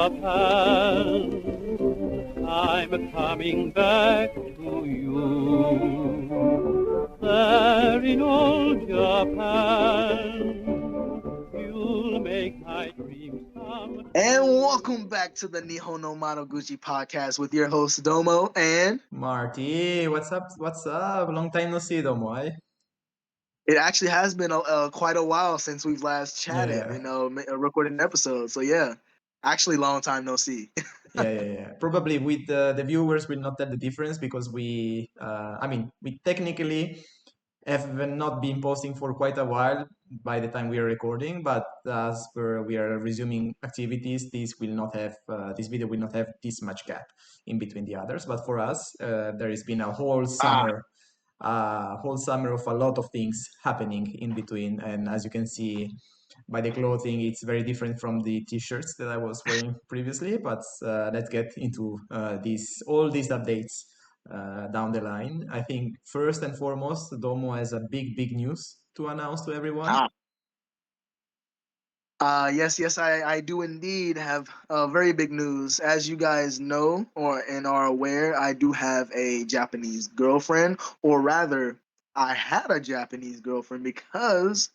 Japan. I'm coming back to you. There in old Japan, you'll make my dreams come. And welcome back to the Nihon No Madoguchi Podcast with your host Domo and Marty, what's up? What's up? Long time no see, Domo, eh? it actually has been quite a while since we've last chatted, Yeah. recorded an episode. So yeah, actually long time no see. Yeah. Probably with the viewers will not tell the difference because we technically have not been posting for quite a while by the time we are recording, but as we are resuming activities, this video will not have this much gap in between the others. But for us, there has been a whole summer of a lot of things happening in between. And as you can see by the clothing, it's very different from the t-shirts that I was wearing previously. But let's get into all these updates down the line. I think first and foremost, Domo has a big news to announce to everyone. Yes, I do indeed have very big news. As you guys know and are aware, I do have a Japanese girlfriend, or rather, I had a Japanese girlfriend because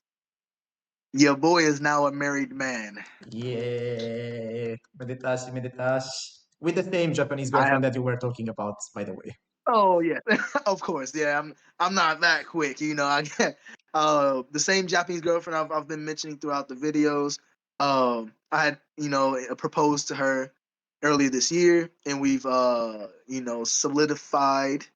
your boy is now a married man. Yeah, meditashi. With the same Japanese I girlfriend have. that you were talking about, by the way. Oh yeah, of course. Yeah, I'm not that quick. I get the same Japanese girlfriend I've been mentioning throughout the videos. I had proposed to her earlier this year, and we've solidified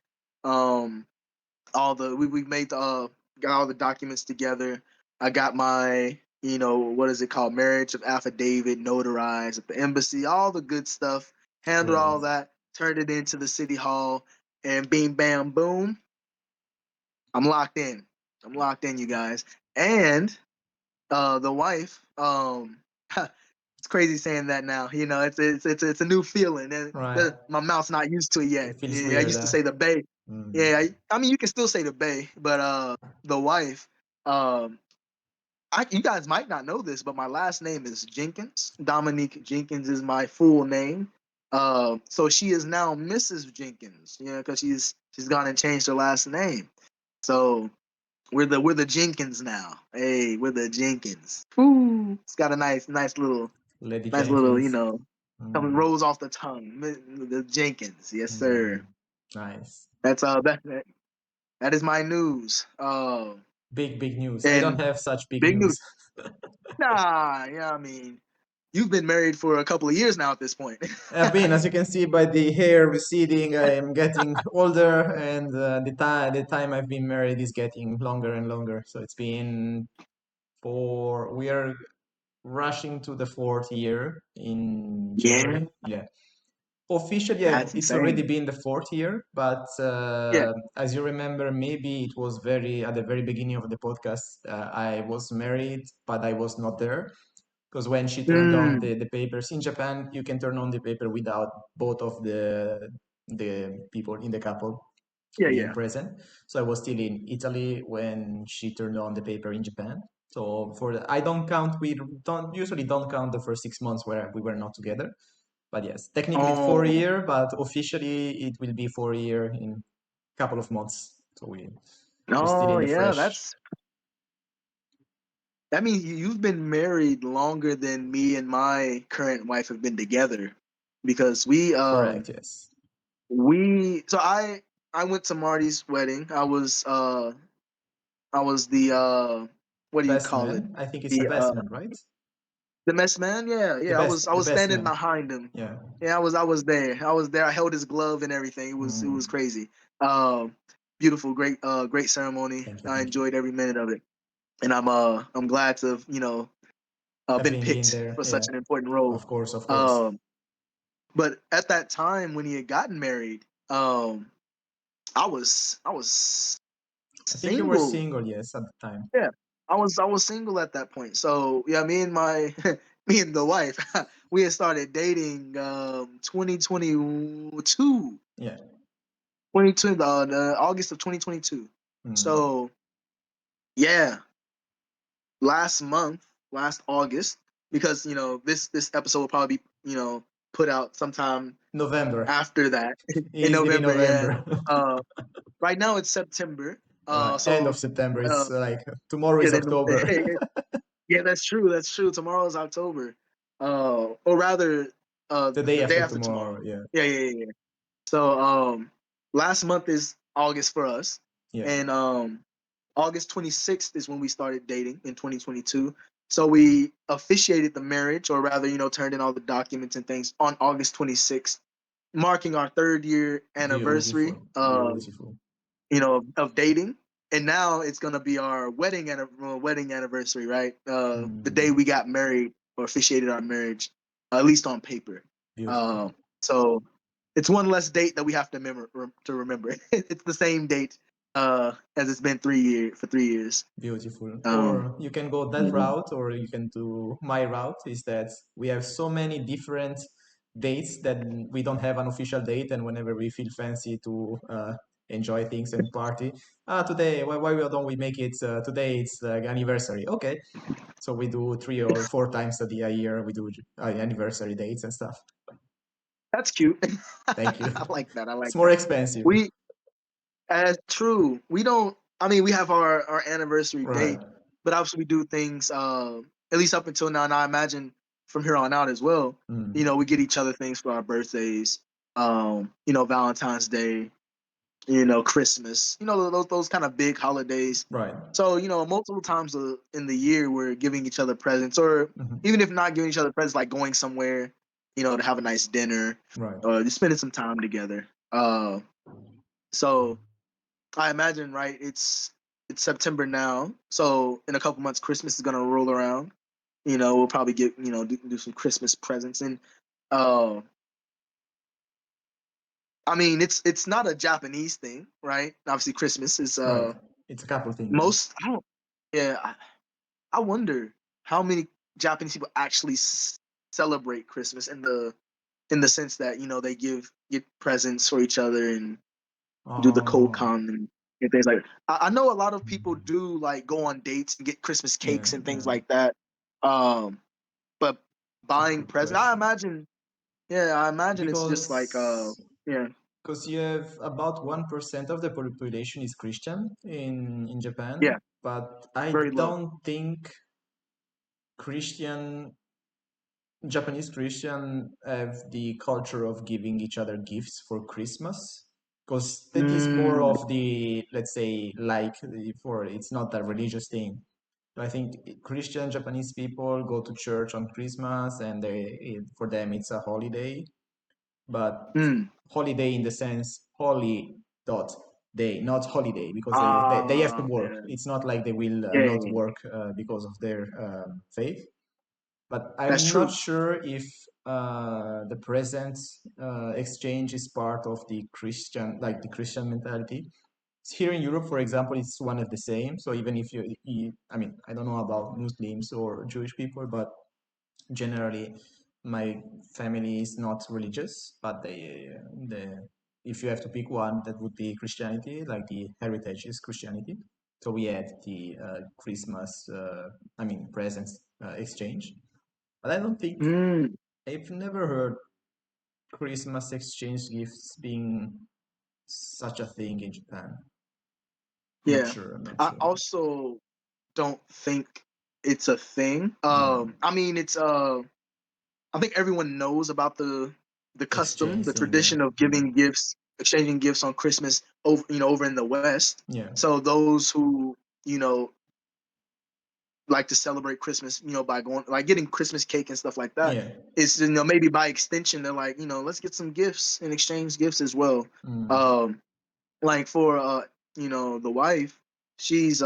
we've made got all the documents together. I got my what is it called, marriage of affidavit notarized at the embassy, all the good stuff. Handled all Great. that, turned it into the city hall, and bing bam boom, I'm locked in. I'm locked in, you guys. And the wife, it's crazy saying that now. It's a new feeling, and Right. my mouth's not used to it yet. It feels Yeah, I weird. used to say the bae. Yeah, I mean you can still say the bae, but the wife. Um, you guys might not know this, but my last name is Jenkins. Dominique Jenkins is my full name. So she is now Mrs. Jenkins. Because she's gone and changed her last name. So we're the Jenkins now. Hey, we're the Jenkins. Ooh, it's got a nice Lady nice little Jenkins. coming rolls off the tongue. The Jenkins, yes sir. Nice. That's that is my news. Big news. I don't And have such big big news. news. Nah, yeah, I mean, you've been married for a couple of years now at this point. I've been, as you can see by the hair receding, I am getting older, and the time I've been married is getting longer and longer. So it's been we are rushing to the fourth year in Yeah, January. Yeah. Officially, that's it's already insane. been the fourth year, but Yeah. as you remember, maybe it was at the very beginning of the podcast, I was married, but I was not there. Because when she turned on Mm, the papers in Japan, you can turn on the paper without both of the people in the couple being yeah. present. So I was still in Italy when she turned on the paper in Japan. So I don't count. We don't usually don't count the first 6 months where we were not together. But yes, technically it's Oh, 4 year, but officially it will be 4 year in a couple of months. So we're still oh, in the yeah. fresh. That means you've been married longer than me and my current wife have been together, because Correct. Yes. I went to Marty's wedding. I was the what do you Best call it? man. I think it's a The best man, right? the mess man. The Yeah. I was best, I the was best standing man. behind him. Yeah. Yeah, I was there. I was there. I held his glove and everything. It was Mm. crazy. Um, Beautiful, great ceremony. Thank you. I Thank you. enjoyed every minute of it, and I'm glad to have Have been been picked there. for Yeah. such an important role. Of course. Of course. Um, but at that time when he had gotten married, I was I think you were single. single. Yes, at the time. Yeah, I was single at that point. So yeah, me and my me and the wife, we had started dating 2022. Yeah. 22 the August of 2022. Mm. So yeah, last August, because this episode will probably be put out sometime November. after that in Easily November. Yeah. November. Right now it's September. Right. End of So September. uh, It's like tomorrow yeah, is October. yeah, that's true. That's true. Tomorrow is October. Or rather, The day the day after after tomorrow. tomorrow. Yeah. Yeah. So last month is August for us, Yeah. and August 26th is when we started dating in 2022. So we officiated the marriage, or rather, turned in all the documents and things on August 26th, marking our 3rd-year anniversary. Beautiful. Beautiful. Of dating. And now it's gonna be our wedding anniversary, right? The day we got married or officiated our marriage, at least on paper. Beautiful. So it's one less date that we have to remember. It's the same date as it's been 3 years. Beautiful. Um, Or you can go that mhm. route, or you can do my route, is that we have so many different dates that we don't have an official date, and whenever we feel fancy to enjoy things and party, today, why don't we make it today? It's anniversary. Okay. So we do 3 or 4 times a year, we do anniversary dates and stuff. That's cute. Thank you. I like that. I like It's more that. expensive. We true. We don't. I mean, we have our anniversary Right. date, but obviously we do things. At least up until now, and I imagine from here on out as well. We get each other things for our birthdays. Valentine's Day. Christmas. Those kind of big holidays. Right. So multiple times in the year we're giving each other presents, or even if not giving each other presents, like going somewhere, to have a nice dinner, Right. or just spending some time together. So I imagine, right? It's September now, so in a couple months, Christmas is gonna roll around. We'll probably get do some Christmas presents, and uh, I mean, it's not a Japanese thing, right? Obviously, Christmas is Right. It's a couple things. most. I don't. Yeah, I wonder how many Japanese people actually celebrate Christmas in the sense that they get presents for each other and do the Oh, kokan and things like that. I know a lot of people do like go on dates and get Christmas yeah, cakes and things yeah. like that. But It's a buying good presents, I question. imagine. Yeah, I imagine it's just like Because yeah, because you have about 1% of the population is Christian in Japan, yeah, but I very low. don't think Christian Japanese Christian have the culture of giving each other gifts for Christmas, because that is more Mm, of the, let's say, like for it's not a religious thing. So I think Christian Japanese people go to church on Christmas, and for them it's a holiday, but mm. holiday in the sense holy dot day, not holiday, because they have to work. Yeah, It's not like they will yeah, not yeah, yeah. work because of their faith. But That's I'm not true. sure if the present exchange is part of the Christian, like the Christian mentality. Here in Europe, for example, it's one of the same. So even if I mean, I don't know about Muslims or Jewish people, but generally, my family is not religious, but if you have to pick one, that would be Christianity, like the heritage is Christianity. So we had the Christmas, I mean, presents exchange. But I don't think Mm, I've never heard Christmas exchange gifts being such a thing in Japan. Not yeah. sure. I'm not I sure. also don't think it's a thing. Yeah, I mean, it's I think everyone knows about the custom, exchange the thing. Yeah, tradition of giving gifts, exchanging gifts on Christmas over in the West. yeah, So those who you know like to celebrate Christmas, by going like getting Christmas cake and stuff like that, yeah. is maybe by extension they're like let's get some gifts and exchange gifts as well. Mm, Um, like for the wife, she's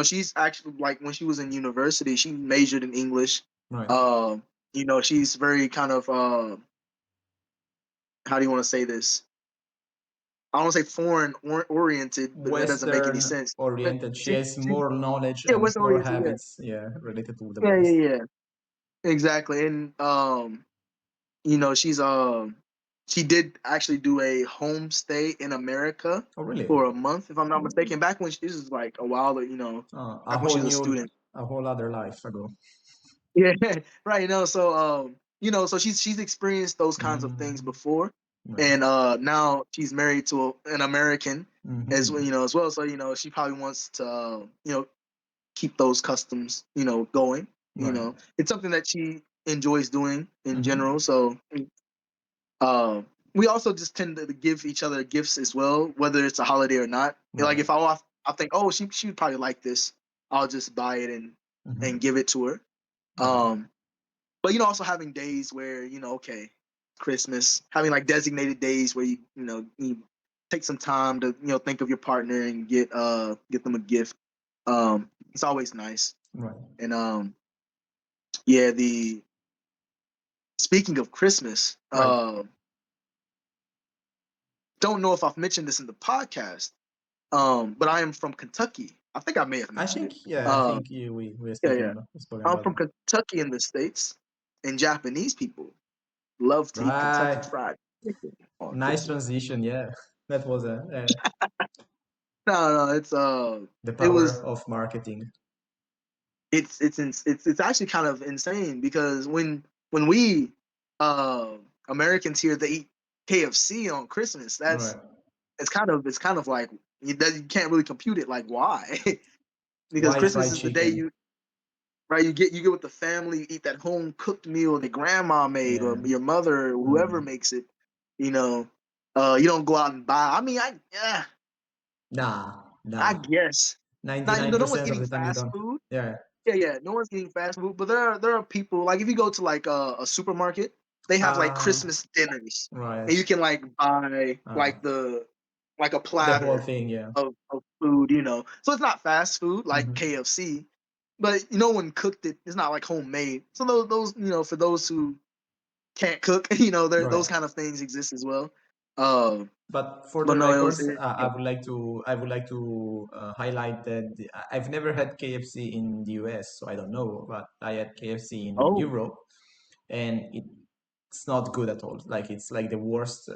she's actually like when she was in university, she majored in English. right. She's very kind of how do you want to say this? I don't want to say foreign oriented, but that doesn't make any Western sense. But oriented. She has she more knowledge yeah, and Western more oriented, yeah. habits. Yeah, related to the Yeah, West. yeah, yeah. Exactly. And she's she did actually do a homestay in America Oh, really? for a month, if I'm not mistaken. Back when this is like a while, A back when whole she was a new, student. a whole other life ago. Yeah, right. So she's experienced those kinds of things Mm, before, right. and now she's married to an American as well. Mm-hmm. As well. So she probably wants to keep those customs going. Right. It's something that she enjoys doing in Mm-hmm. general. So uh, we also just tend to give each other gifts as well, whether it's a holiday or not. Like Right. if I think, oh, she would probably like this, I'll just buy it and Mm-hmm. give it to her. Right. Um, but also having days where okay, Christmas, having like designated days where you take some time to think of your partner and get them a gift. It's always nice. Right. And yeah, the speaking of Christmas, Right. don't know if I've mentioned this in the podcast. But I am from Kentucky. I think I may have I mentioned think it. yeah. I Uh, think we're yeah, yeah. spoken I'm about from it. Kentucky in the States, and Japanese people love to eat Kentucky Right. Fried Chicken on Nice Christmas. transition. Yeah. That was No, it's the it power was of marketing. it's actually kind of insane because when we uh Americans here they eat KFC on Christmas, Right. it's kind of like you can't really compute it like why because Why Christmas fried is the day chicken? you get with the family, you eat that home cooked meal that grandma made or Yeah. your mother or whoever Mm. makes it. You know, you don't go out and buy. I mean, Nah. I Nah. guess now. No one's 99% of eating the time you fast don't. food. Yeah. Yeah, yeah, no one's eating fast food. But there are people like if you go to like a supermarket, they have like Um. Christmas dinners, and Right. you can like buy Uh, like a the whole platter thing. Yeah. of food. So it's not fast food like Hmm. KFC, but no one cooked it. It's not like homemade. So those for those who can't cook, those Right. kind of things exist as well. Uh, But for but the no, it was records, yeah. I would like to highlight that I've never had KFC in the US, so I don't know. But I had KFC in Oh, Europe, and it's not good at all. Like it's like the worst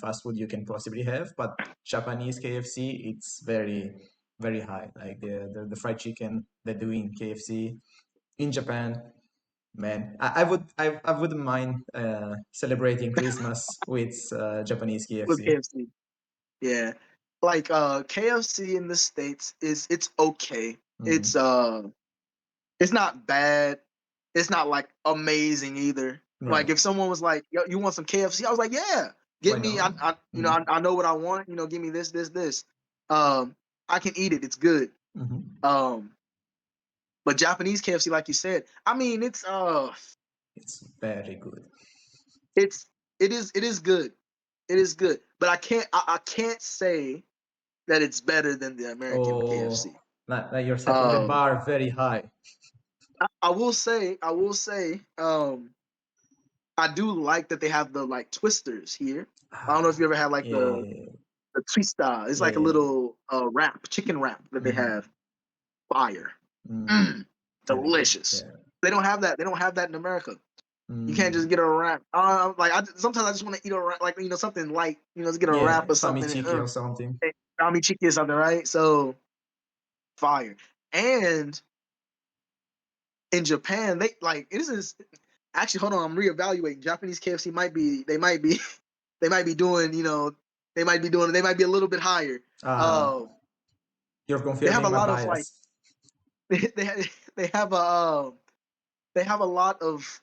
fast food you can possibly have. But Japanese KFC, it's very very high. Like the fried chicken they do in KFC in Japan, man. I wouldn't mind celebrating Christmas with Japanese with KFC. KFC, yeah. Like KFC in the States it's okay. It's Mm, it's not bad. It's not like amazing either. right. Like if someone was like, "Yo, you want some KFC?" I was like, "Yeah, Why get me. not? Mm, I know what I want. Give me this. Um, I can eat it. It's good. hmm. Um, but Japanese KFC, like you said, I mean, It's very good. it's it is good. It is good. But I can't say that it's better than the American Oh, KFC. like you're setting the Um, bar very high. I will say, I do like that they have the like twisters here. I don't know if you ever had like the Yeah, the twista. It's like a yeah. little chicken wrap that they Mm-hmm. have. Fire, Mm, mm, very good. delicious. Yeah. They don't have that. They don't have that in America. You can't just Mm, get a wrap. Sometimes I just want to eat a wrap, like something light. Just get a wrap yeah, or something. And, famichiki or something. ramen chicken or something, right? So fire. And in Japan, they like this is actually hold on. I'm reevaluating. Japanese KFC they might be doing they might be a little bit higher. Ah, Uh, you're they have a confirming my lot of like bias. they they have a they have a lot of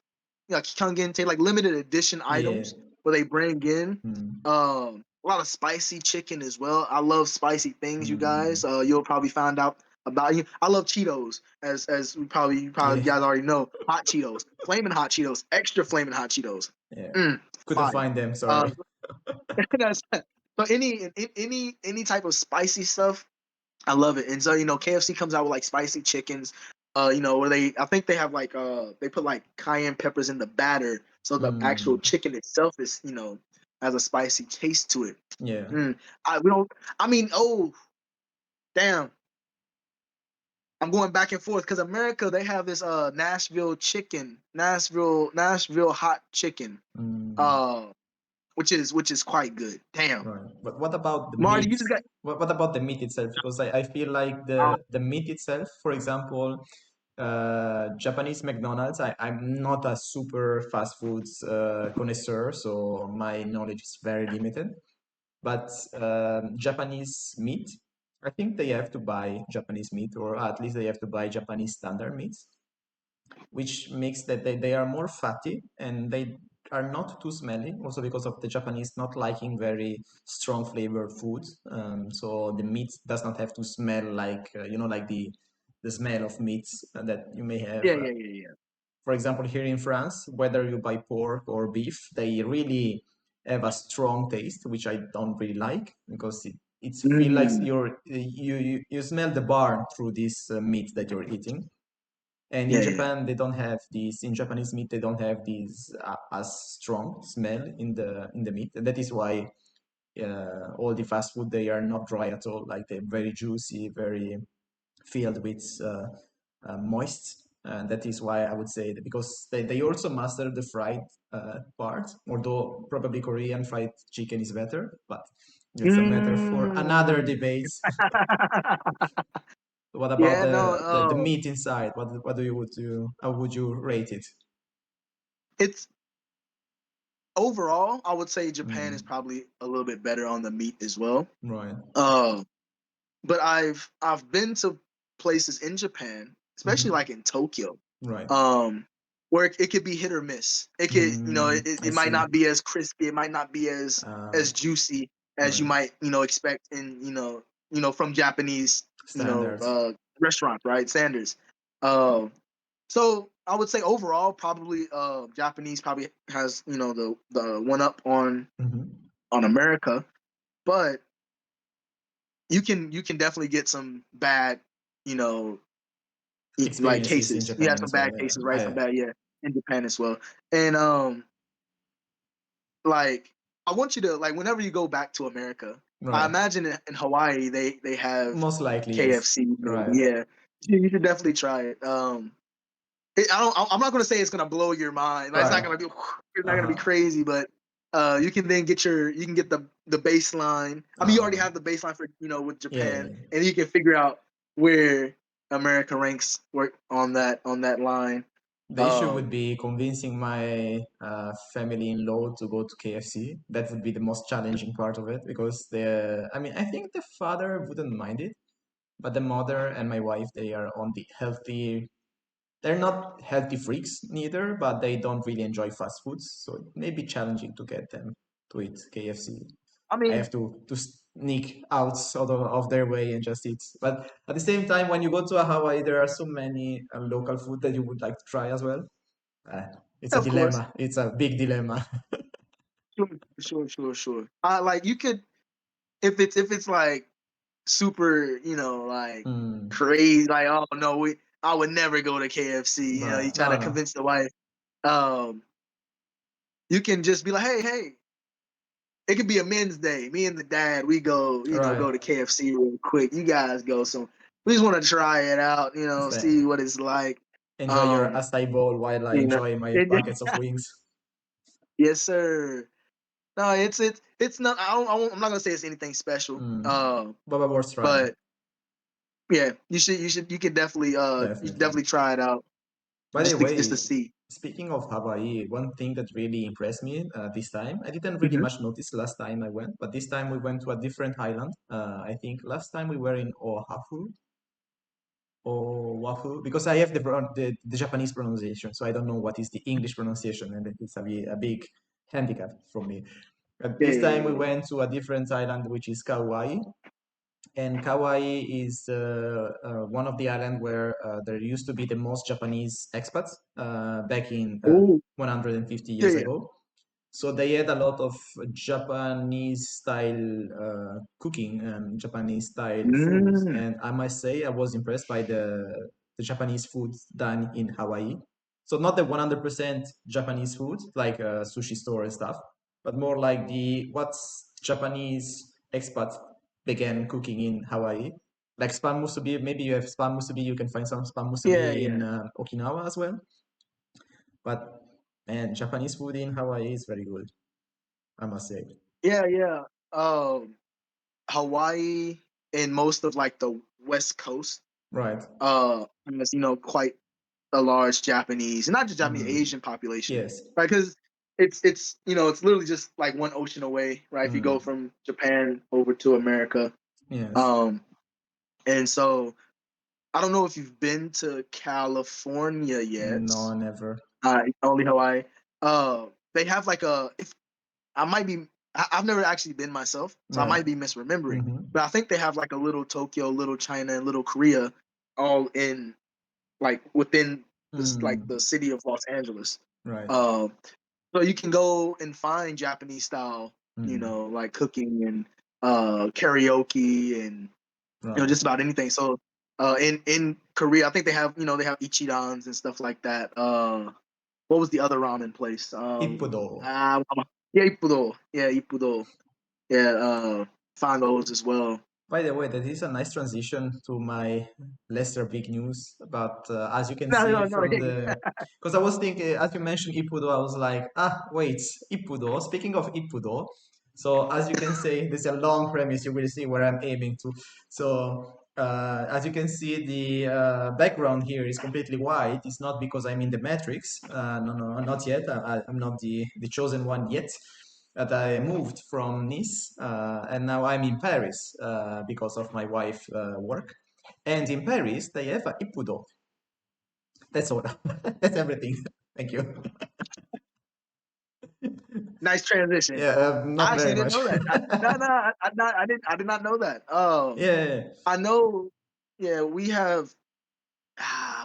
kikangente like limited edition Yeah. items where they bring in Mm, a lot of spicy chicken as well. I love spicy things, you mm, guys. You'll probably find out about you. I love Cheetos, as you yeah. guys already know. Hot Cheetos, flaming hot Cheetos, extra flaming hot Cheetos. Yeah. Mm, Couldn't fire. find them. Uh, Sorry. that's, so any type of spicy stuff, I love it. And so KFC comes out with like spicy chickens. Where I think they have like they put like cayenne peppers in the batter, so the actual Mm, chicken itself is has a spicy taste to it. yeah. Mm. We don't. I mean, oh damn, I'm going back and forth because America they have this Nashville hot chicken, Mm, uh, which is quite good. Damn, right. But what about the Marty, you meat? just got. What about the meat itself? Because I feel like Uh, the meat itself, for example, Japanese McDonald's. I'm not a super fast foods connoisseur, so my knowledge is very limited. But Japanese meat, I think they have to buy Japanese meat, or at least they have to buy Japanese standard meats, which makes that they are more fatty and they are not too smelly, also because of the Japanese not liking very strong flavored foods. So the meat does not have to smell like, like the smell of meats that you may have. Yeah. For example, here in France, whether you buy pork or beef, they really have a strong taste, which I don't really like because it feels like Mm, you smell the barn through this meat that you're eating. And in yeah. Japan, they don't have these. In Japanese meat, they don't have these as strong smell in the meat. And that is why all the fast food they are not dry at all. Like they're very juicy, very filled with moist. And that is why I would say that because they also master the fried part, although probably Korean fried chicken is better, but it's a matter for another Mm. debate. What about Yeah, no, the meat inside? What do you would do? How would you rate it? it's overall, I would say Japan is Mm, probably a little bit better on the meat as well. right. Uh, but I've been to places in Japan, especially Hmm. like in Tokyo, Right. um, where it could be hit or miss. It could, I it might see. not be as crispy, it might not be as juicy as you Right. might, expect in, from Japanese, Standards. restaurants, right? Standards. Uh, so I would say overall, probably Japanese probably has, the one up Hmm. on America, but you can definitely get some bad, you know, like Experiences in cases. You have Japan some as well. bad Yeah. cases, right? Some bad, yeah, in Japan as well. And like I want you to like whenever you go back to America, I Right. imagine in Hawaii they have Most likely, yes. KFC. Maybe. Right. Yeah, you should definitely try it. I don't. I'm not gonna say it's gonna blow your mind. Like, it's not Right. gonna be. It's not gonna be Uh-huh. crazy, but you can then you can get the baseline. I mean, you already Uh, have the baseline for with yeah, Japan, yeah. and you can figure out where America ranks work on that line. The issue would Um, be convincing my family-in-law to go to KFC. That would be the most challenging part of it because I mean, I think the father wouldn't mind it, but the mother and my wife, they are on the healthy. They're not healthy freaks neither, but they don't really enjoy fast foods, so it may be challenging to get them to eat KFC. I I mean, have to sneak out sort of their way and just eat. But at the same time, when you go to a Hawaii, there are so many local food that you would like to try as well. Uh, it's a of course, dilemma. It's a big dilemma. sure. Like you could if it's like super, like Mm, crazy, like oh no, I would never go to KFC. You right. try No, to no. convince the wife. Um, you can just be like, hey, it could be a men's day. Me and the dad, we go, Right. go to KFC real quick. You guys go, so we just want to try it out, Stay. see what it's like. Enjoy your Um, acai bowl while I you know, enjoy my and- buckets of wings. yes, sir. No, it's not. I'm not gonna say it's anything special. Mm. But worth trying. But yeah, you can definitely you should Definitely. definitely try it out By the just to way, see. speaking of Hawaii, one thing that really impressed me this time, I didn't really Mhm. much notice last time I went, but this time we went to a different island. I think last time we were in Oahu or Oahu because I have the Japanese pronunciation, so I don't know what is the English pronunciation, and it's a big handicap for me. But Yeah, this yeah, time we yeah, yeah. went to a different island, which is Kauai, and Kauai is one of the islands where there used to be the most Japanese expats back in Oh, 150 yeah, years yeah. ago. So they had a lot of Japanese style cooking and Japanese style foods. Mm. And I must say, I was impressed by the Japanese food done in Hawaii. So not the 100% Japanese food, like sushi store and stuff, but more like the what's Japanese expats began cooking in Hawaii. Like spam musubi, maybe you have spam musubi, you can find some spam Yeah, musubi in yeah, Okinawa as well. But man, Japanese food in Hawaii is very good, I must say. yeah. Um, Hawaii and most of like the West Coast, Right. has quite a large Japanese, and not just Japanese, Mm. Asian population, Yes. right? Because it's it's literally just like one ocean away, right? If you go from Japan over to America, Yes. and so I don't know if you've been to California yet. No, never. Only Hawaii. They have like if I might be. I've never actually been myself, so I Right. might be misremembering. Mhm. But I think they have like a little Tokyo, little China, and little Korea, all in like within this like the city of Los Angeles. Right. So you can go and find Japanese style, like cooking and karaoke and Right. just about anything. So in Korea, I think they have they have ichidans and stuff like that. What was the other ramen place? Ippudo. Yeah, Ippudo. Yeah, Ippudo. Yeah, find those as well. By the way, that is a nice transition to my lesser big news. But as you can No, see no, no. from the, because I was thinking, as you mentioned Ippudo, I was like, wait, Ippudo. Speaking of Ippudo, so as you can see, there's a long premise. You will see where I'm aiming to. So as you can see, the background here is completely white. It's not because I'm in the Matrix. No, no, not yet. I'm not the chosen one yet. That I moved from Nice, and now I'm in Paris because of my wife work. And in Paris, they have a Ippudo. That's all. That's everything. Thank you. Nice transition. Yeah, I not actually very didn't much. know that. I did not know that. Yeah. I know. Yeah, we have.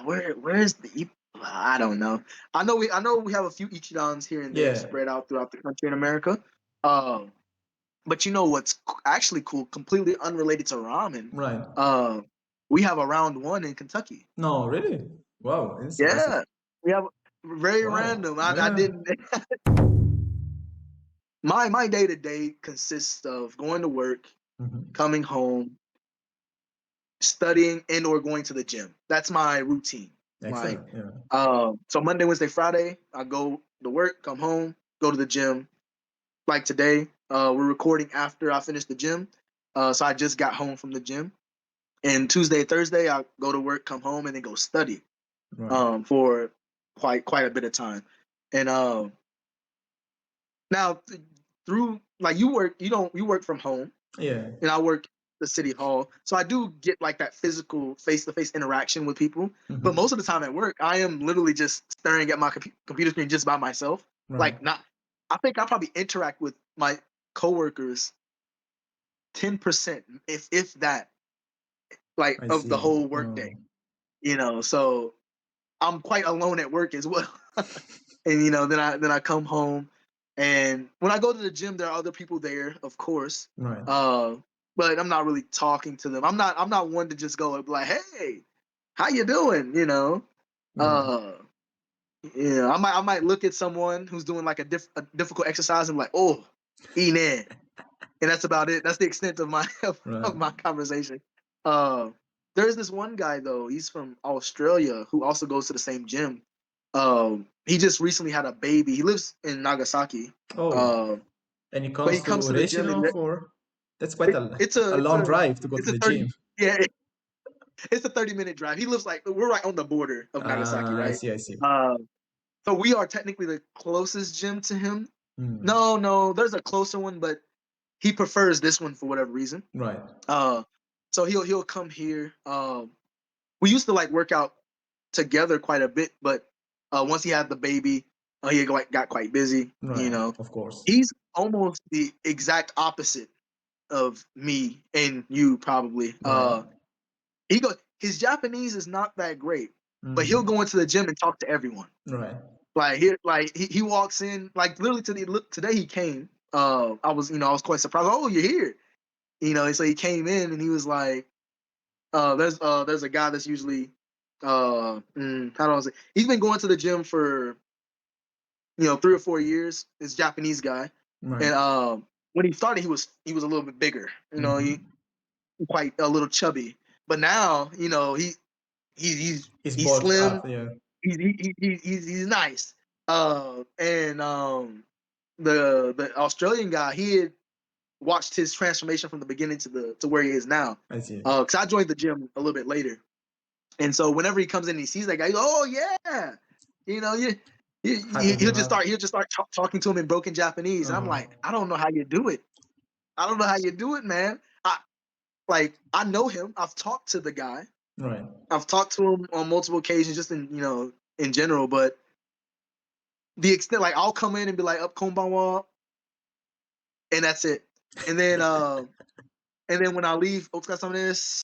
Where's the? I don't know. I know we have a few ichidans here and there Yeah. spread out throughout the country in America. But you know what's actually cool, completely unrelated to ramen. Right. We have a round one in Kentucky. No, really? Wow, it's impressive. Yeah, we have very Wow. random. I Yeah. didn't. My day to day consists of going to work, Mhm. coming home, studying, and or going to the gym. That's my routine. Like, Excellent. Yeah. so Monday, Wednesday, Friday, I go to work, come home, go to the gym. Like today, we're recording after I finish the gym. So I just got home from the gym. And Tuesday, Thursday, I go to work, come home, and then go study Right. for quite a bit of time. And now through like you work from home, Yeah. and I work the city hall, so I do get like that physical face to face interaction with people. But Mhm. most of the time at work, I am literally just staring at my computer screen just by myself. Right. Like not, I think I probably interact with my coworkers 10%, if that, like I of the see. whole workday. So I'm quite alone at work as well. And then I come home, and when I go to the gym, there are other people there, of course. Right. But I'm not really talking to them. I'm not one to just go and be like, hey, how you doing? Right. Uh, I might look at someone who's doing like a difficult exercise and be like, oh, eating in, and that's about it. That's the extent of my Right. of my conversation. Uh, there's this one guy though. He's from Australia who also goes to the same gym. He just recently had a baby. He lives in Nagasaki. Oh, Um, and it but comes he to comes to the gym and Reshino for that's quite a it's long a drive to go to it's a the 30 gym. yeah it's a 30-minute drive. He lives like we're right on the border of Nagasaki, I right? see, I see. So we are technically the closest gym to him. Hmm. No, there's a closer one, but he prefers this one for whatever reason. Right. Uh, so he'll come here. We used to like work out together quite a bit, but once he had the baby, he got quite busy. Right. Of course. He's almost the exact opposite of me and you probably. Right. His Japanese is not that great, but he'll Hmm. go into the gym and talk to everyone. Right. He walks in like literally today he came. I was quite surprised. Oh, you're here. And so he came in and he was like, there's a guy that's usually how do I say? He's been going to the gym for 3 or 4 years. This Japanese guy, Right. and when he started, he was a little bit bigger. He Hmm. quite a little chubby, but now He's he's bulked slim. up. Yeah. He's nice. And the Australian guy, he had watched his transformation from the beginning to where he is now. I see. Because I joined the gym a little bit later, And so whenever he comes in and he sees that guy, he goes, "Oh yeah," you know, Happens he'll to just have. start talking to him in broken Japanese, and I'm Uh-huh. like, I don't know how you do it. I don't know how you do it, man. I know him. I've talked to the guy. Right. I've talked to him on multiple occasions, just in in general. But the extent, like, I'll come in and be like, "Up konbanwa," and that's it. And then when I leave, "Otsuka this,"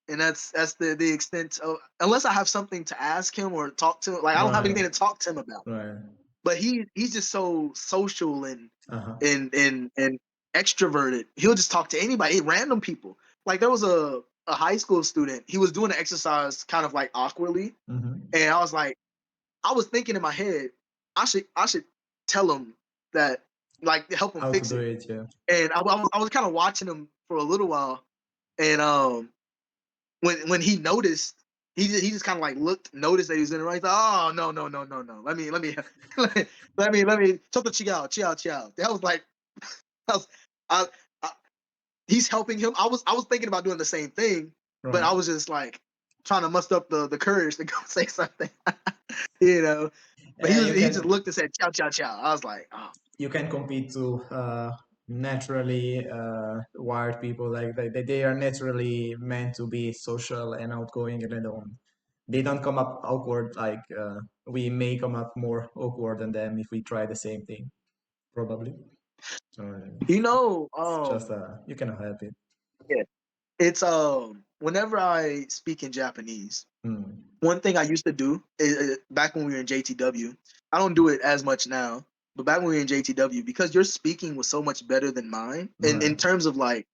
and that's the extent of, unless I have something to ask him or talk to him. Like, I don't have Right. anything to talk to him about. Right. But he's just so social and Uh-huh. and extroverted. He'll just talk to anybody, random people. Like, there was a high school student. He was doing an exercise kind of like awkwardly, Mm-hmm. and I was thinking in my head, I should tell him that, like, help him How to fix do it. it, yeah. And I was kind of watching him for a little while, and when he noticed, he just kind of like noticed that he was in the right. He's like, "Oh, no, no, no, no, no. Let me let me let me chill. That was like, I was, I, I, he's helping him. I was thinking about doing the same thing, but Right. I was just like trying to muster up the courage to go say something, you know. But And he just looked and said, ciao. I was like, oh. you can compete to naturally wired people, like they are naturally meant to be social and outgoing, and they don't come up awkward, like we may come up more awkward than them if we try the same thing, probably. So You know, it's just you cannot help it. yeah, it's whenever I speak in Japanese, Hmm. one thing I used to do is, back when we were in JTW, I don't do it as much now, but back when we were in JTW, because your speaking was so much better than mine, and in Right. terms of like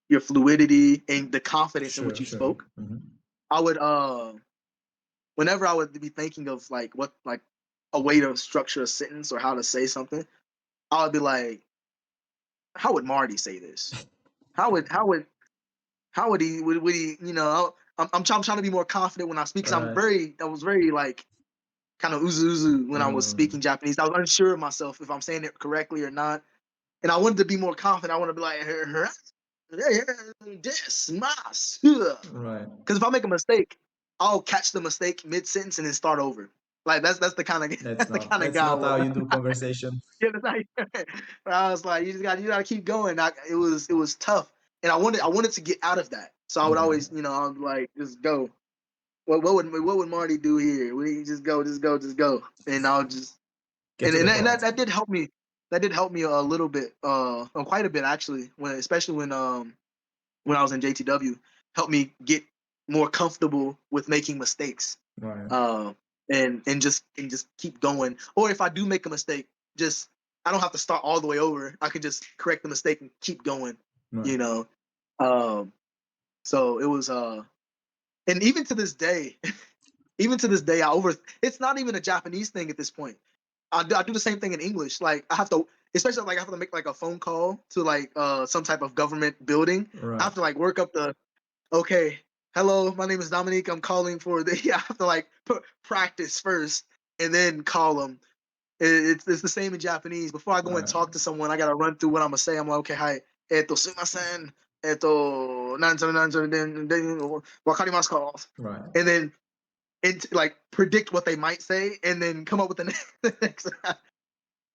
your fluidity and the confidence in which Sure, you sure. spoke, Hmm. I would whenever I would be thinking of like a way to structure a sentence or how to say something, I would be like, how would Marty say this? How would he would he I'm trying to be more confident when I speak, because Right. I was very like kind of uzu when I was speaking Mm. Japanese. I was unsure of myself if I'm saying it correctly or not, and I wanted to be more confident. I want to be like, this mas, Right. because if I make a mistake, I'll catch the mistake mid sentence and then start over. Like, that's the kind of That's that's the not kind of that's guy I not how was. you do conversation. Yeah, that's but I was like, you gotta keep going. It was tough, and I wanted to get out of that. So I would Right. always, I would like, just go. What would Marty do here? Would he just go, and I'll just Get to the point. that did help me. That did help me a little bit, quite a bit actually. Especially when I was in JTW, helped me get more comfortable with making mistakes. Right. Uh, and just keep going. Or if I do make a mistake, just I don't have to start all the way over. I can just correct the mistake and keep going. Right. You know. Um, so it was and even to this day, it's not even a Japanese thing at this point. I do the same thing in English. Like, I have to, especially like I have to make like a phone call to like some type of government building. I Right. have to like work up the, okay, hello, my name is Dominique. I'm calling for the. Yeah, I have to like practice first and then call them. It's the same in Japanese. Before I go and Right. talk to someone, I gotta run through what I'm gonna say. I'm like, okay, hi, sumimasen, nan wakarimasu ka? Right. And then like predict what they might say, and then come up with the next.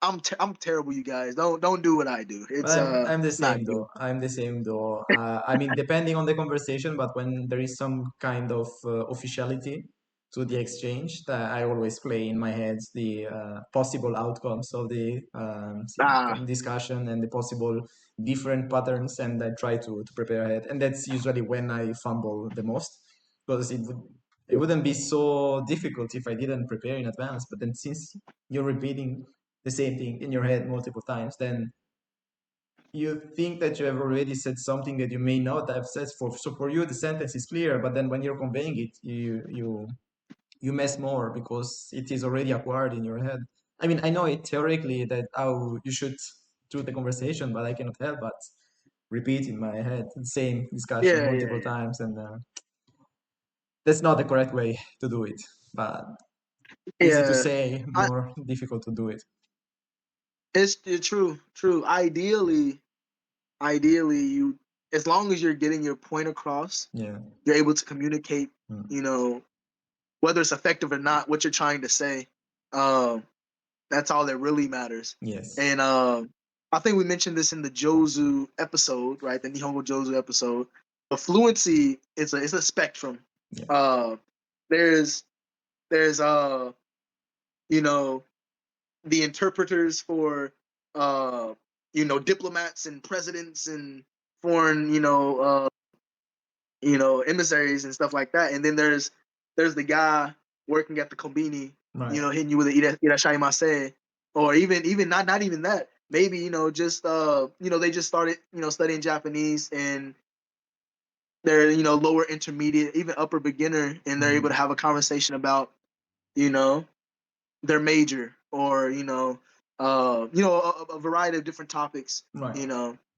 I'm terrible, you guys. Don't do what I do. But It's I'm the not same good. though. I'm the same though. I mean, depending on the conversation, but when there is some kind of officiality to the exchange, that I always play in my head the possible outcomes of the Ah, discussion and the possible different patterns, and I try to prepare ahead. And that's usually when I fumble the most, because it wouldn't be so difficult if I didn't prepare in advance. But then since you're repeating the same thing in your head multiple times, then you think that you have already said something that you may not have said. So for you the sentence is clear, but then when you're conveying it, you mess more because it is already acquired in your head. I mean, I know it theoretically that how you should do the conversation, but I cannot help but repeat in my head the same discussion multiple yeah. times, and that's not the correct way to do it, but easy to Yeah. say, I more difficult to do it. it's true. Ideally, you. as long as you're getting your point across, Yeah. you're able to communicate, Mm. whether it's effective or not, what you're trying to say. That's all that really matters. Yes. And I think we mentioned this in the Jozu episode, right? The Nihongo Jozu episode. But fluency is a spectrum. Yeah. There's you know the interpreters for diplomats and presidents and foreign emissaries and stuff like that. And then there's the guy working at the kombini, Right. hitting you with a irashaimase, or even not even that. Maybe just they just started studying Japanese, and they're lower intermediate, even upper beginner, and they're able to have a conversation about you know their major, or a variety of different topics. Right.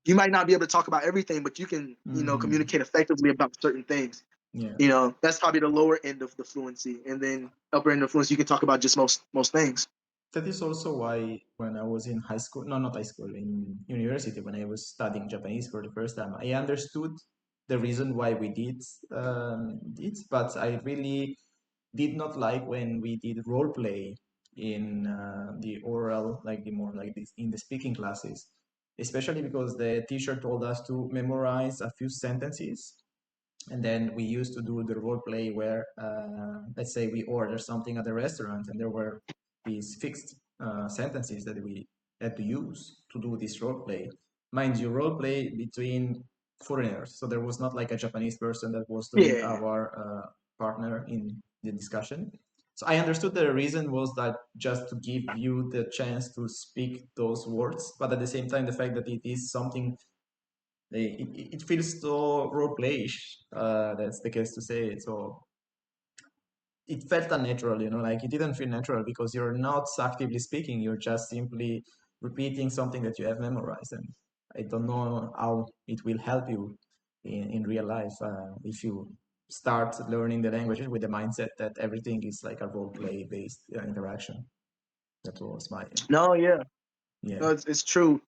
You might not be able to talk about everything, but you can communicate effectively about certain things. Yeah. That's probably the lower end of the fluency, and then upper end of fluency, you can talk about just most things. That is also why when I was in high school, no, not high school, in university, when I was studying Japanese for the first time, I understood the reason why we did it, but I really did not like when we did role play in the oral, like the more like this in the speaking classes, especially because the teacher told us to memorize a few sentences, and then we used to do the role play where, let's say, we order something at a restaurant, and there were these fixed sentences that we had to use to do this role play. Mind you, role play between foreigners, so there was not like a Japanese person that was doing Yeah. our partner in the discussion. So I understood the reason was that just to give you the chance to speak those words, but at the same time, the fact that it is something, it feels so role playish. That's the case to say it. So it felt unnatural, like it didn't feel natural because you're not actively speaking. You're just simply repeating something that you have memorized. And I don't know how it will help you in real life if you start learning the language with the mindset that everything is like a role play based interaction. That was my, No, yeah. yeah. No, it's true.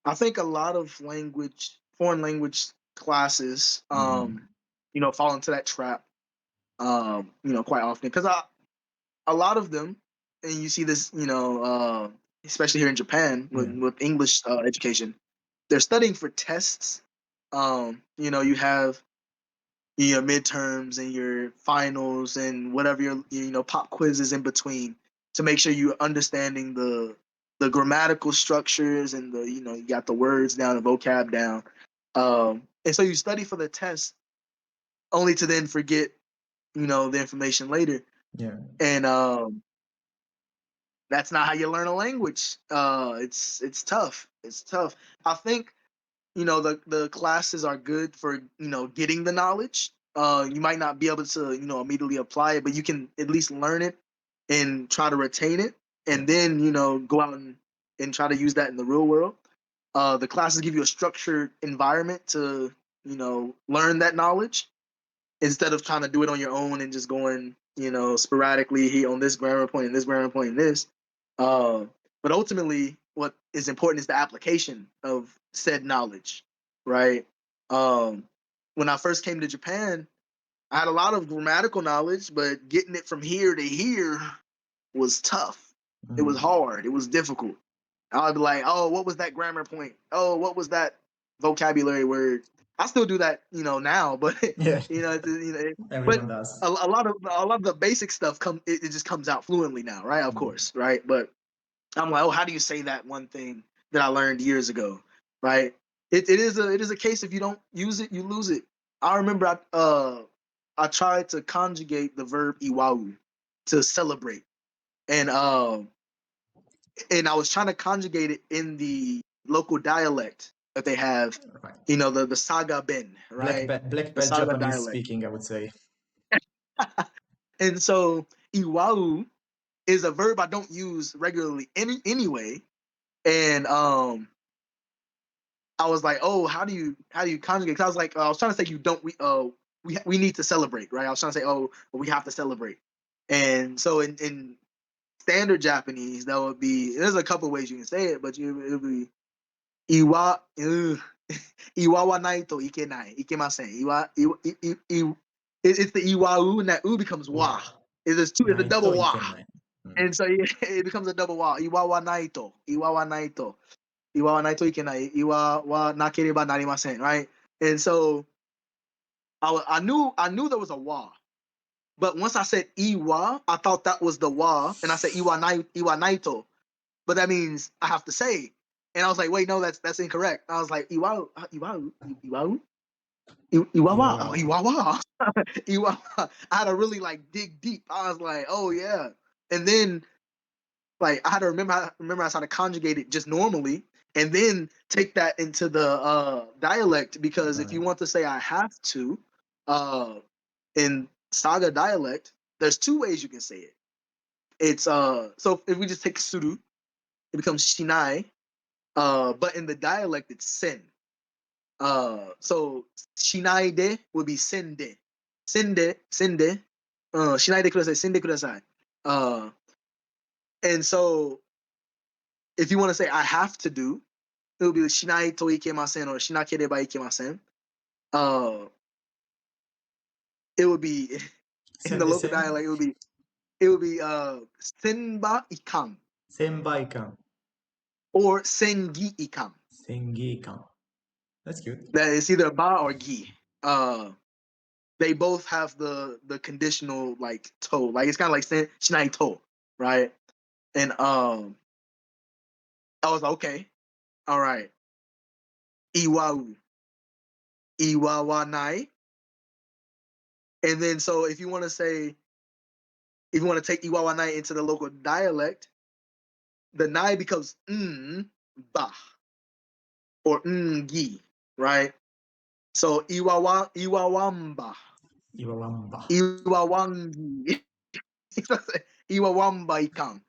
I think a lot of foreign language classes, fall into that trap, quite often, because a lot of them, and you see this, especially here in Japan with English education, they're studying for tests. You have your midterms and your finals and whatever your pop quizzes in between, to make sure you're understanding the grammatical structures, and you got the words down, the vocab down. And so you study for the test, only to then forget the information later. Yeah. And that's not how you learn a language. It's tough. It's tough. I think the classes are good for getting the knowledge. You might not be able to immediately apply it, but you can at least learn it and try to retain it, and then go out and try to use that in the real world. The classes give you a structured environment to learn that knowledge, instead of trying to do it on your own and just going sporadically here on this grammar point and this grammar point and this. Uh, but ultimately, what is important is the application of said knowledge, right? Um, when I first came to Japan, I had a lot of grammatical knowledge, but getting it from here to here was tough. It was hard. It was difficult. I'd be like, oh, what was that grammar point? Oh, what was that vocabulary word? I still do that, now, but Yeah. but Everyone does. a lot of the basic stuff it just comes out fluently now, right? Of course, right? But I'm like, oh, how do you say that one thing that I learned years ago, right? It is a case, if you don't use it, you lose it. I remember I tried to conjugate the verb iwau, to celebrate, and I was trying to conjugate it in the local dialect that they have, Right. the Saga Ben, right? Black The belt Saga Japanese dialect. speaking, I would say. And so iwau is a verb I don't use regularly anyway. And I was like, oh, how do you conjugate? Because I was like, I was trying to say, you don't we need to celebrate, right? I was trying to say, oh, we have to celebrate. And so in standard Japanese, that would be, there's a couple ways you can say it, but it would be iwa. Iwawa naito ikenai, ikemasen. It's the iwau, and that u becomes wa. It's a Naito double wa. ikenai. And so it becomes a double wa. Iwawa naito. Iwawa naito. Iwawa naito ikenai. Iwawa nakereba narimasen. Right? And so I knew there was a wa. But once I said iwa, I thought that was the wa. And I said iwa naito. But that means I have to say. And I was like, wait, no, that's incorrect. I was like, iwa. Iwawa. Iwawa. I had to really like dig deep. I was like, oh yeah. And then like I had to remember how to conjugate it just normally, and then take that into the dialect, because if you want to say I have to, in Saga dialect, there's two ways you can say it. It's so if we just take suru, it becomes shinai. But in the dialect it's sen. So shinai de would be sende. Sende. Shinai de kudasai, sende kudasai. And so if you want to say I have to do, it would be shinai to ikemasen or shinakereba ikemasen. It would be in the local dialect. It would be senba ikan. Senba ikan. Or sengi ikan. Sengi ikan. That's good. That is either ba or gi. They both have the conditional like to. Like it's kind of like saying shinai to, right? And I was like, okay, all right. Iwau. Iwawanai. And then so if you want to take Iwawanai into the local dialect, the nai becomes ba or gi, right? So iwawamba. Iwawangi. Iwawamba ikan.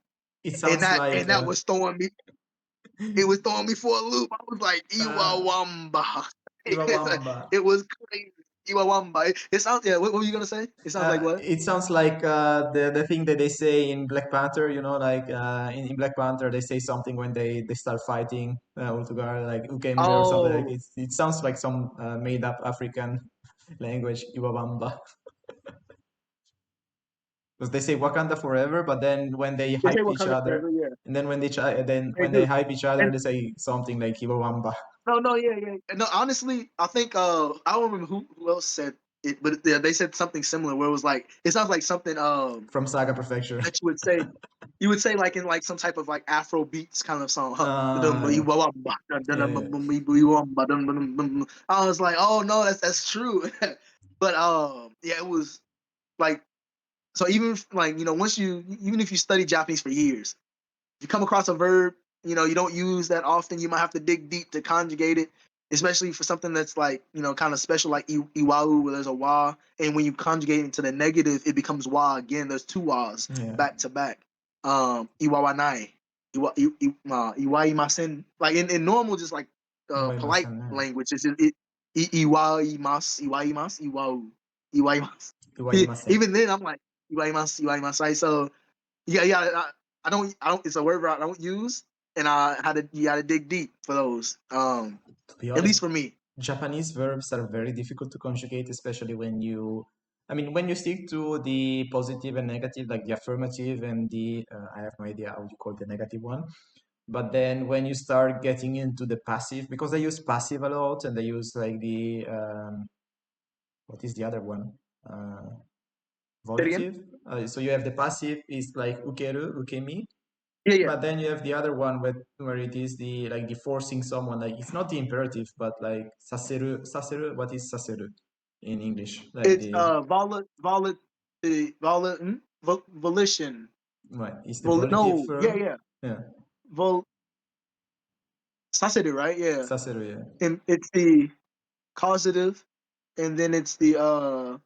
It sounds like and that was throwing me. It was throwing me for a loop. I was like Iwawamba. Iwawamba. It was crazy. Iwawamba. It sounds. Yeah. What were you gonna say? It sounds like what? It sounds like the thing that they say in Black Panther. You know, like in Black Panther, they say something when they start fighting all together, like Ukembe or something. Like Oh, it sounds like some made up African language, Iwawamba. Because they say Wakanda forever, but then when they they say hype each Wakanda other, forever. Yeah, and then when they they do. hype each other, And they say something like Iwawamba. no, yeah. No, honestly, I think I don't remember who else said it, but yeah, they said something similar where it was like it sounds like something From Saga Prefecture. that you would say like in like some type of like Afro beats kind of song. Huh? Yeah. I was like, oh no, that's true. But yeah, it was like so even like once even if you study Japanese for years, you come across a verb you don't use that often, you might have to dig deep to conjugate it, especially for something that's like kind of special like iwau, where there's a wa, and when you conjugate it into the negative it becomes wa again. There's two wa's back to back. Iwawanai, iwaimasen, like in normal just like polite language it's iwaimas. Iwaimasen. Even then I'm like iwaimas, right? So yeah, I don't it's a word I don't use, and you had to dig deep for those. To be At least honest, for me. Japanese verbs are very difficult to conjugate, especially when you stick to the positive and negative, like the affirmative and I have no idea how you call the negative one. But then when you start getting into the passive, because they use passive a lot, and they use like what is the other one? Say it again. Volitive. So you have the passive is like ukeru, ukemi, Yeah. but then you have the other one where it is the forcing someone, like it's not the imperative, but like saseru. What is saseru in English? Like It's volition. right, it's the volitive No, verb. Yeah, Vol saseru, right? Yeah. saseru. Yeah. And it's the causative, and then it's the oh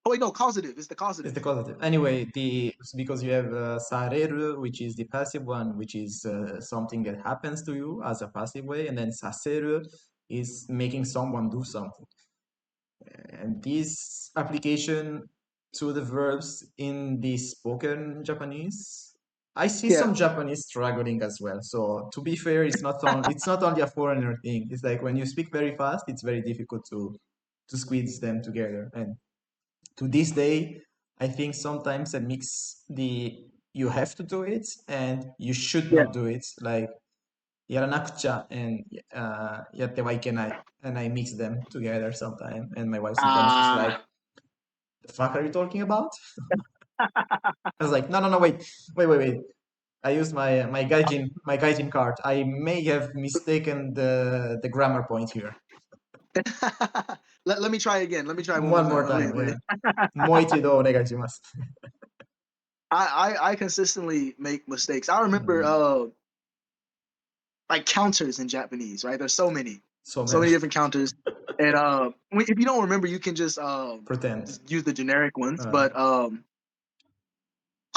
wait, no, causative. It's the It's the causative. causative. Anyway, because you have sareru, which is the passive one, which is something that happens to you as a passive way, and then saseru is making someone do something. And this application to the verbs in the spoken Japanese I see Yeah. some Japanese struggling as well. So to be fair, it's not only a foreigner thing. It's like when you speak very fast, it's very difficult to squeeze them together. And to this day, I think sometimes I mix the you have to do it and you should Yeah. not do it. Like yaranakucha and yatte wa ikenai. And I mix them together sometimes. And my wife sometimes is like, Ah. the fuck are you talking about? I was like, no, no, no, wait. I used my gaijin card. I may have mistaken the grammar point here. Let me try again. Let me try one more One more time. time, Wait. yeah. もう一度お願いします. I consistently make mistakes. I remember like counters in Japanese, right? There's so many So many. different counters. And if you don't remember, you can just Pretend. just use the generic ones. But I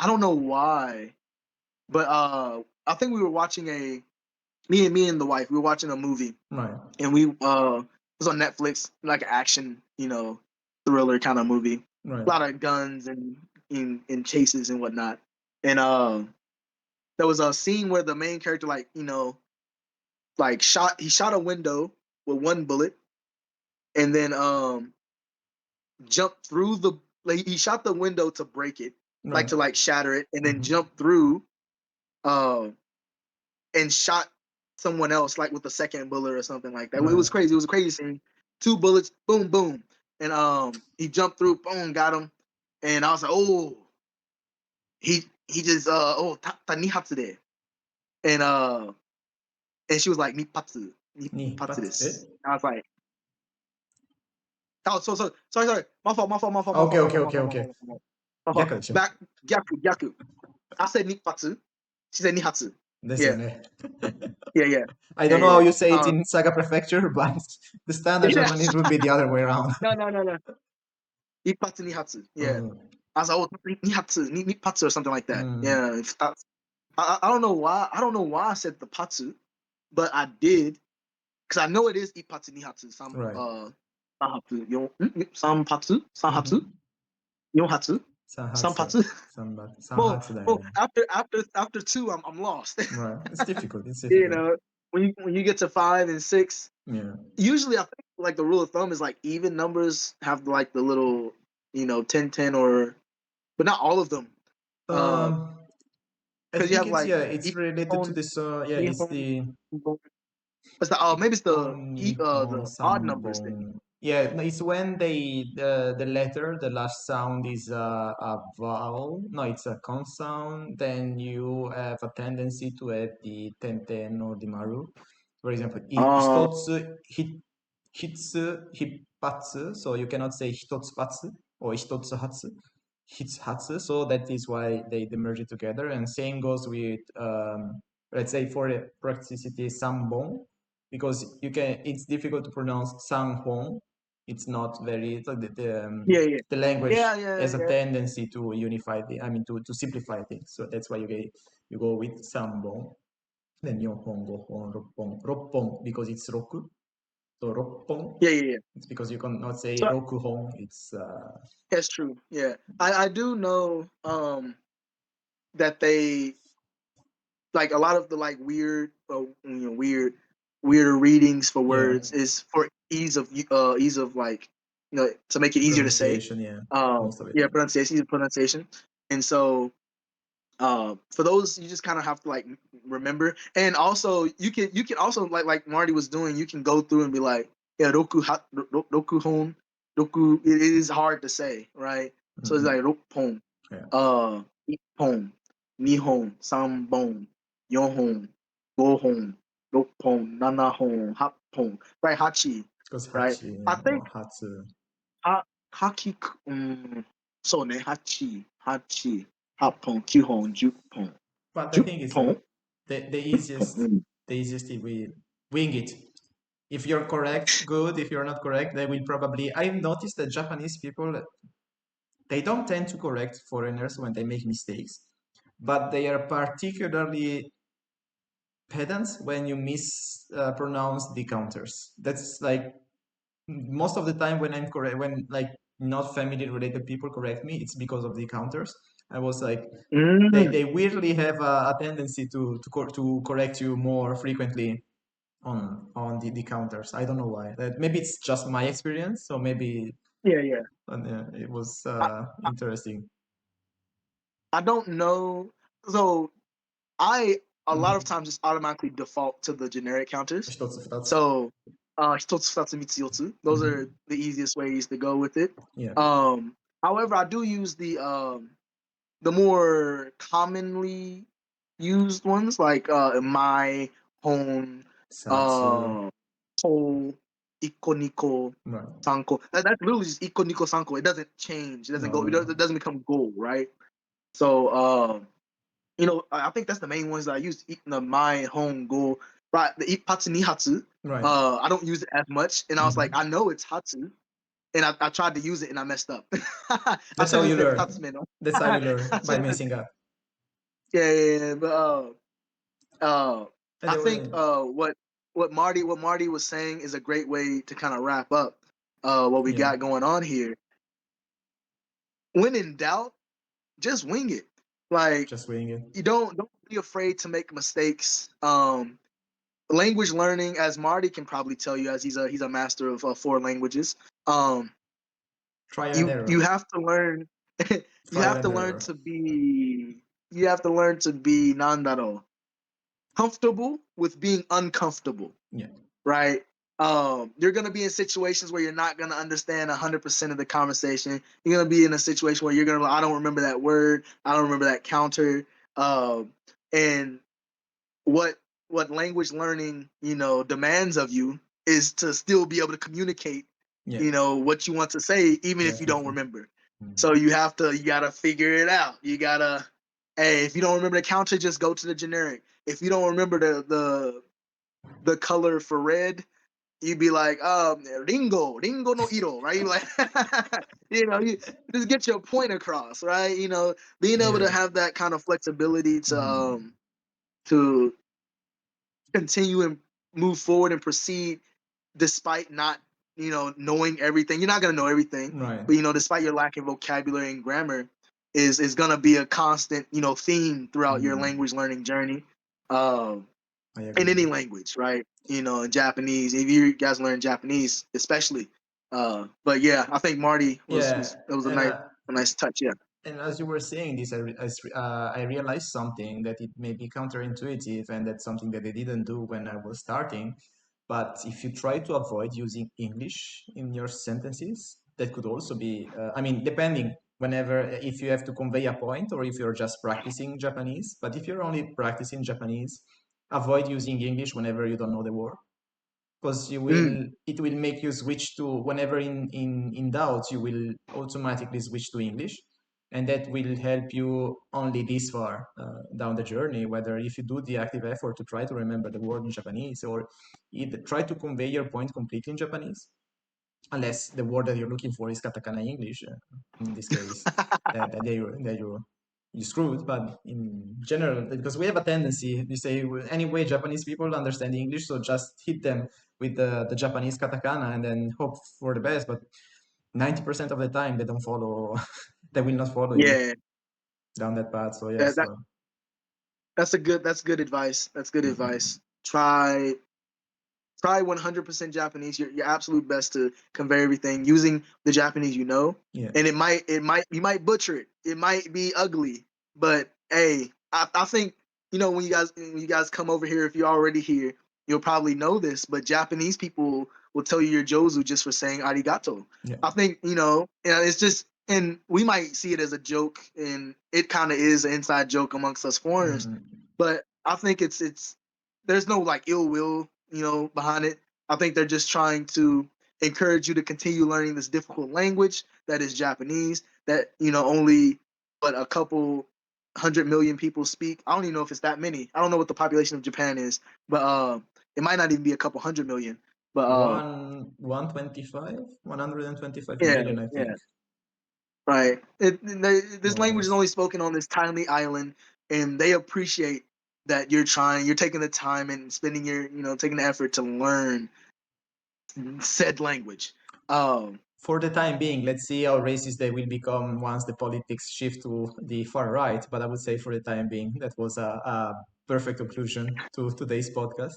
don't know why. But I think we were watching me and the wife, we were watching a movie. Right. And it was on Netflix, like an action, thriller kind of movie. Right. A lot of guns and chases and whatnot. And there was a scene where the main character, he shot a window with one bullet, and then jumped through he shot the window to break it, Right. to shatter it, and then jumped through, and shot someone else with the second bullet or something like that. It was crazy. It was a crazy scene. 2 bullets, boom, boom, and he jumped through, boom, got him, and I was like, oh, he just ta nihatsu de, and she was like nippatsu desu. I was like, oh, sorry, my fault. Okay. Back, gyaku. I said nippatsu. She said nihatsu. ですよね. Yeah. I don't know how you say it Um, in Saga Prefecture, but the standard Yeah. Japanese would be the other way around. No. Nippatsu, nihatsu. Yeah. I was like, oh, nihatsu, nippatsu or something like that. Yeah. I don't know why. I don't know why I said the patsu, but I did because I know it is ippatsu, nihatsu. Right. Sanhatsu, sanhatsu, yonhatsu, sanpatsu. Sanhatsu だよね. After 2, I'm lost. Right. It's difficult. When you get to 5 and 6, Yeah. usually I think the rule of thumb is even numbers have the little 10 or, but not all of them. I think you have it's related to this. It's the maybe it's the Nihon odd numbers thing. Yeah, it's when the letter, the last sound is a vowel. No, it's a consonant. Then you have a tendency to add the tenten or the maru. For example, hitotsu, hitsu, hippatsu. So you cannot say hitotsu or hitotsu hatsu. Hitsu. So that is why they merge it together. And same goes with let's say for practicity sambon, because it's difficult to pronounce sanghon. It's not very the language has a tendency to unify to simplify things. So that's why you go with sambon, then yonhon, gohon, roppon because it's roku. So roppon. Yeah. It's because you cannot say rokuhon. It's that's true. Yeah, I do know that they a lot of the weird weirder readings for words is for ease of to make it easier to say. Most of it. Pronunciation, easy pronunciation. And so for those you just kind of have to remember. And also you can also like Marty was doing, you can go through and be like, yeah, rokuhon, roku, it is hard to say, right? So it's like roppon, ippon, nihon, sanbon, yonhon, gohon, roppon, nanahon, happon, right? Hachi, right? I think haki, so ne hachi, happon, kyuhon, jupon. But the thing is, the easiest if we wing it. If you're correct, good. If you're not correct, they will probably. I've noticed that Japanese people, they don't tend to correct foreigners when they make mistakes, but they are particularly pedants when you mispronounce the counters. That's most of the time when I'm correct, when not family related people correct me, it's because of the counters. I was like, Mm. they weirdly have a tendency to correct you more frequently on the counters. I don't know why. Maybe it's just my experience, so maybe Yeah. it was I, interesting. I don't know. So I a lot of Mhm. times just automatically default to the generic counters. 一つ二つ So, 一つ二つ三つ四つ. Those Mhm. are the easiest ways to go with it. Yeah. However, I do use the more commonly used ones like my, home, 三つ ko, iko, niko, Right. sanko. That's literally just iko, niko, sanko. It doesn't change. It doesn't No, go. no. It doesn't become go, right? So, I think that's the main ones that I use. The my, home, go, right? The ipatsu nihatsu. Right. I don't use it as much, and I was like, Mhm. I know it's hatsu, and I tried to use it and I messed up. I That's should how have you just said learn. tatsumeno. That's how you learn, I by should have messing up. yeah, but I think Anyway, what Marty was saying is a great way to kind of wrap up what we yeah, got going on here. When in doubt, just wing it. Like, just wing it. you don't be afraid to make mistakes. Language learning, as Marty can probably tell you, as he's a master of 4 languages. Try and You error. you have to learn. you Trial have to and learn error. to be. You have to learn to be nandaro, comfortable with being uncomfortable, Yeah. right? You're gonna be in situations where you're not gonna understand 100% of the conversation. You're gonna be in a situation where you're gonna, I don't remember that word, I don't remember that counter, and what language learning, demands of you is to still be able to communicate, Yeah. what you want to say, even if you don't Definitely. remember. Mhm. So you gotta figure it out. You gotta, hey, if you don't remember the counter, just go to the generic. If you don't remember the color for red, you'd be like, Ringo no iro, right? You like, you just get your point across, right? Being able to Yeah. have that kind of flexibility Mhm. to continue and move forward and proceed despite not, knowing everything. You're not gonna know everything, Right. but despite your lack of vocabulary and grammar, is gonna be a constant, theme throughout your Mhm. language learning journey. Um, I in agree. any language, right? In Japanese, if you guys learn Japanese, especially. But yeah, I think Marty was Yeah, that was a and nice touch. Yeah. as you were saying this, I realized something that it may be counterintuitive, and that's something that I didn't do when I was starting. But if you try to avoid using English in your sentences, that could also be, I mean, depending whenever, if you have to convey a point or if you're just practicing Japanese. But if you're only practicing Japanese, avoid using English whenever you don't know the word, because Mm. it will make you switch to, whenever in doubt, you will automatically switch to English, and that will help you only this far down the journey, whether if you do the active effort to try to remember the word in Japanese, or either try to convey your point completely in Japanese, unless the word that you're looking for is Katakana English. In this case, you screwed. But in general, because we have a tendency, we say, well, anyway, Japanese people understand English, so just hit them with the Japanese katakana and then hope for the best. But 90% of the time, they don't follow. They will not follow you Yeah, down that path. So that, yes. that that's good advice. That's good Mhm. advice. Try 100% Japanese. Your absolute best to convey everything using the Japanese Yeah. and you might butcher it. It might be ugly, but hey, I think when you guys come over here, if you're already here, you'll probably know this. But Japanese people will tell you your Jozu just for saying arigato. Yeah. I think it's just, and we might see it as a joke, and it kind of is an inside joke amongst us foreigners. Mhm. But I think it's there's no like ill will, behind it. I think they're just trying to encourage you to continue learning this difficult language that is Japanese, that only but a couple 100 million people speak. I don't even know if it's that many. I don't know what the population of Japan is, but it might not even be a couple 100 million. But 125 yeah, million, I yeah, think, right. This more or language is less. only spoken on this tiny island, and they appreciate that you're taking the time and spending taking the effort to learn said language. for the time being, let's see how racist they will become once the politics shift to the far right. But I would say for the time being, that was a perfect conclusion to today's podcast.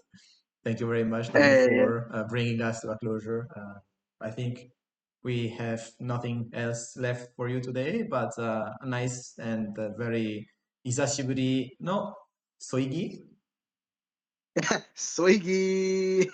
Thank you very much, Dami, Hey, for bringing us to a closure. I think we have nothing else left for you today, but a nice and very isashiburi no soigi. Soigi.